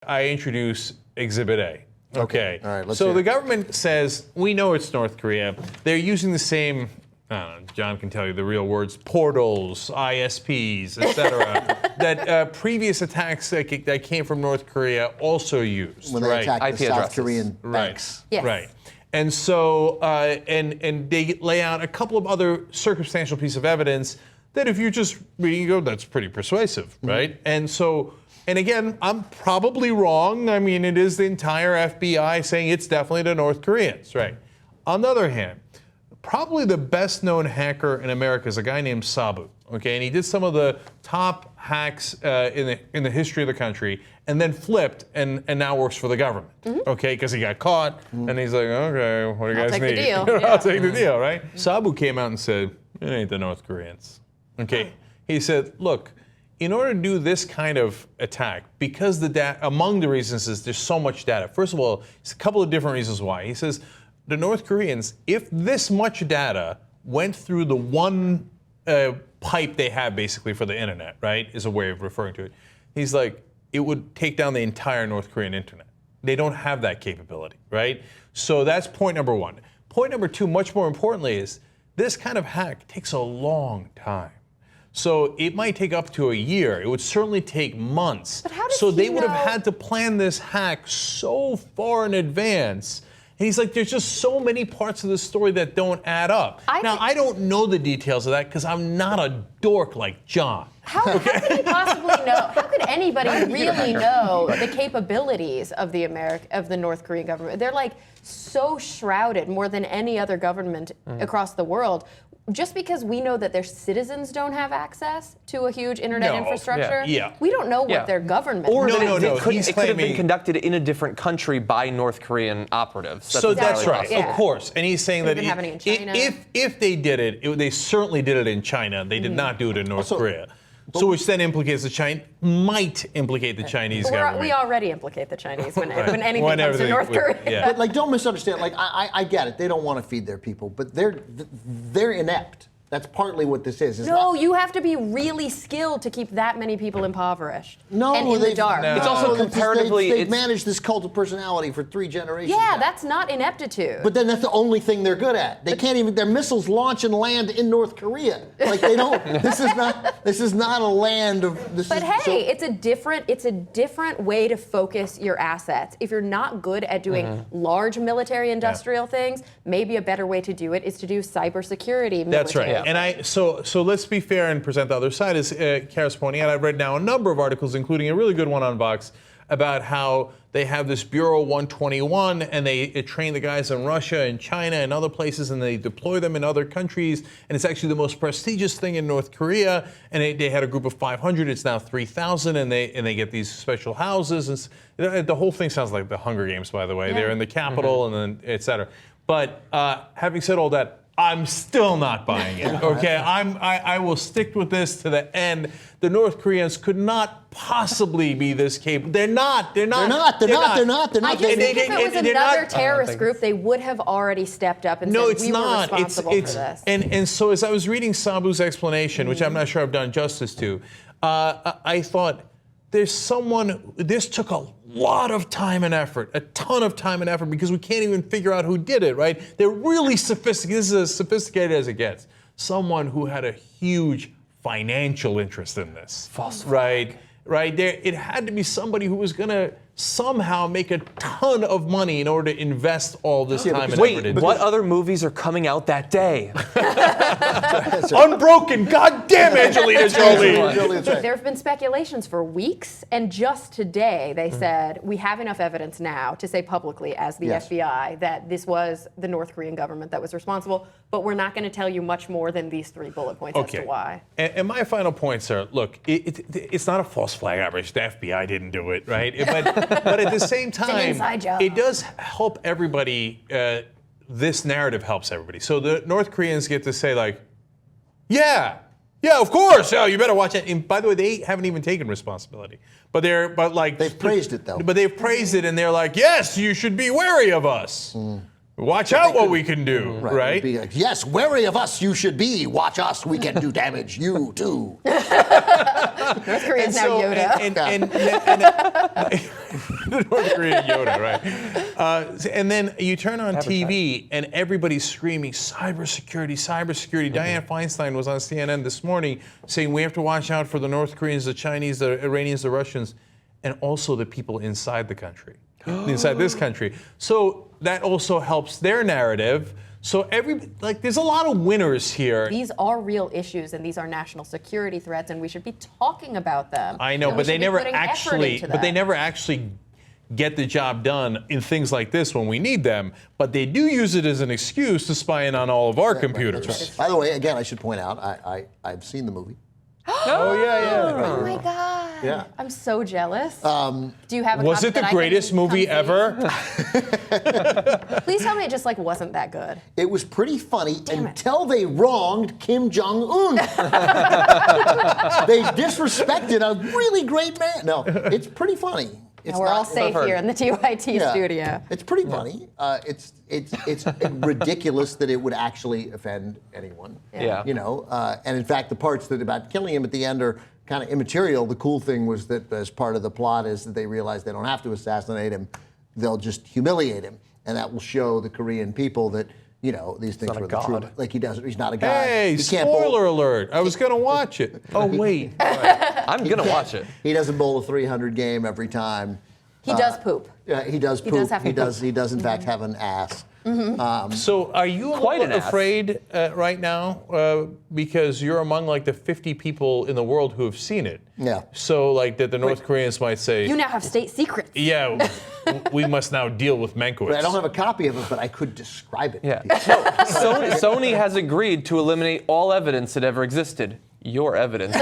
I introduce Exhibit A. Okay. All right, let's so hear the it. government says, we know it's North Korea. They're using the same, I don't know, John can tell you the real words, portals, ISPs, etc. that previous attacks that came from North Korea also used. When they attacked IP the South addresses. Korean Right. banks. Yes. Right. And so, and they lay out a couple of other circumstantial pieces of evidence that if you just read, you go, that's pretty persuasive, right? And so, and again, I'm probably wrong. I mean, it is the entire FBI saying it's definitely the North Koreans, right? On the other hand, probably the best known hacker in America is a guy named Sabu, okay? And he did some of the top hacks in the history of the country and then flipped and now works for the government, okay? Because he got caught and he's like, okay, what do you guys take the need? deal. I'll Yeah. take the deal, right? Sabu came out and said, it ain't the North Koreans, okay? He said, look, in order to do this kind of attack, because the data, among the reasons is there's so much data. First of all, it's a couple of different reasons why. He says, the North Koreans, if this much data went through the one pipe they have basically for the internet, right, is a way of referring to it. He's like, it would take down the entire North Korean internet. They don't have that capability, right? So that's point number one. Point number two, much more importantly, is this kind of hack takes a long time. So it might take up to a year. It would certainly take months. But how does so he they would have know- had to plan this hack so far in advance. And he's like, there's just so many parts of the story that don't add up. I don't know the details of that because I'm not a dork like John. How could he possibly know? How could anybody really know the capabilities of the North Korean government? They're like so shrouded more than any other government across the world. Just because we know that their citizens don't have access to a huge internet infrastructure, we don't know what their government Or is. that No, it he's could have been claiming- conducted in a different country by North Korean operatives. So that's entirely right, possible. Yeah. of course. And he's saying Could that have been happening in China. if they did it, they certainly did it in China. They did not do it in North Korea. So which then implicates might implicate the Chinese government. We already implicate the Chinese when anything When comes to everything- North Korea. yeah. But like, don't misunderstand. Like, I get it. They don't want to feed their people, but they're inept. That's partly what this is. It's No, not- you have to be really skilled to keep that many people impoverished No, and in the they've- dark. No. It's also comparatively. They've it's- managed this cult of personality for 3 generations. Yeah, now. that's not ineptitude. But then that's the only thing they're good at. They can't even. Their missiles launch and land in North Korea. Like they don't. This is not a land of. But hey, it's a different way to focus your assets. If you're not good at doing large military industrial things, maybe a better way to do it is to do cybersecurity military. That's right. And so let's be fair and present the other side. As Cara's pointing out, I've read now a number of articles, including a really good one on Vox, about how they have this Bureau 121 and they train the guys in Russia and China and other places and they deploy them in other countries. And it's actually the most prestigious thing in North Korea. And they had a group of 500. It's now 3,000 and they get these special houses. And the whole thing sounds like the Hunger Games, by the way. Yeah. They're in the Capitol and then et cetera. But having said all that, I'm still not buying it. Okay, I will stick with this to the end. The North Koreans could not possibly be this capable. They're not. I just think if it was another terrorist group, they would have already stepped up and said, we were responsible for this. And so as I was reading Sabu's explanation, which I'm not sure I've done justice to, I thought, there's someone, this took a lot of time and effort, a ton of time and effort, because we can't even figure out who did it, right? They're really sophisticated. This is as sophisticated as it gets. Someone who had a huge financial interest in this. False flag. Right there, it had to be somebody who was going to somehow make a ton of money in order to invest all this time and effort Wait, into what it. other movies are coming out that day? Unbroken, goddamn Angelina Jolie. There have been speculations for weeks, and just today they said, we have enough evidence now to say publicly as the FBI that this was the North Korean government that was responsible, but we're not going to tell you much more than these 3 bullet points as to why. And my final points are, look, it's not a false flag operation. The FBI didn't do it, right? But at the same time, inside job. it does help everybody. This narrative helps everybody. So the North Koreans get to say, like, yeah, of course. Oh, you better watch it. And by the way, they haven't even taken responsibility. But they've praised it though. But they've praised it, and they're like, yes, you should be wary of us. watch out what we can do, It'd right? be like, yes, wary of us you should be. Watch us, we can do damage. You too. North Korea's now Yoda. And the North Korean Yoda, right? And then you turn on TV and everybody's screaming, cybersecurity, cybersecurity. Dianne Feinstein was on CNN this morning saying we have to watch out for the North Koreans, the Chinese, the Iranians, the Russians, and also the people inside the country, inside this country. So that also helps their narrative. So there's a lot of winners here. These are real issues, and these are national security threats, and we should be talking about them. I know, And but we they should be never putting effort actually, into but they that. never actually get the job done in things like this when we need them. But they do use it as an excuse to spy in on all of our computers. By the way, again, I should point out, I've seen the movie. Oh yeah. Oh my God. Yeah. I'm so jealous. Do you have a Was copy it the that I can greatest come movie see? ever? Please tell me it just wasn't that good. It was pretty funny Damn it. until they wronged Kim Jong-un. They disrespected a really great man. No, it's pretty funny. It's Now we're all safe heard. here in the TYT Yeah. studio. It's pretty funny. It's ridiculous that it would actually offend anyone. Yeah. You know, and in fact, the parts that about killing him at the end are kind of immaterial. The cool thing was that as part of the plot is that they realize they don't have to assassinate him; they'll just humiliate him, and that will show the Korean people that these things not a were the truth. god. Like he's not a god. Hey, He can't bowl- spoiler alert! I was gonna watch it. Oh wait. I'm going to watch it. He doesn't bowl a 300 game every time. He does poop. Yeah, he does poop. does have He to does. poop. He does in fact have an ass. So are you a Quite little an ass. afraid right now because you're among the 50 people in the world who have seen it? Yeah. So that the North Koreans might say, You now have state secrets. yeah, we must now deal with Mankiewicz. I don't have a copy of it, but I could describe it. to Yeah. people. Sony has agreed to eliminate all evidence that ever existed. Your evidence.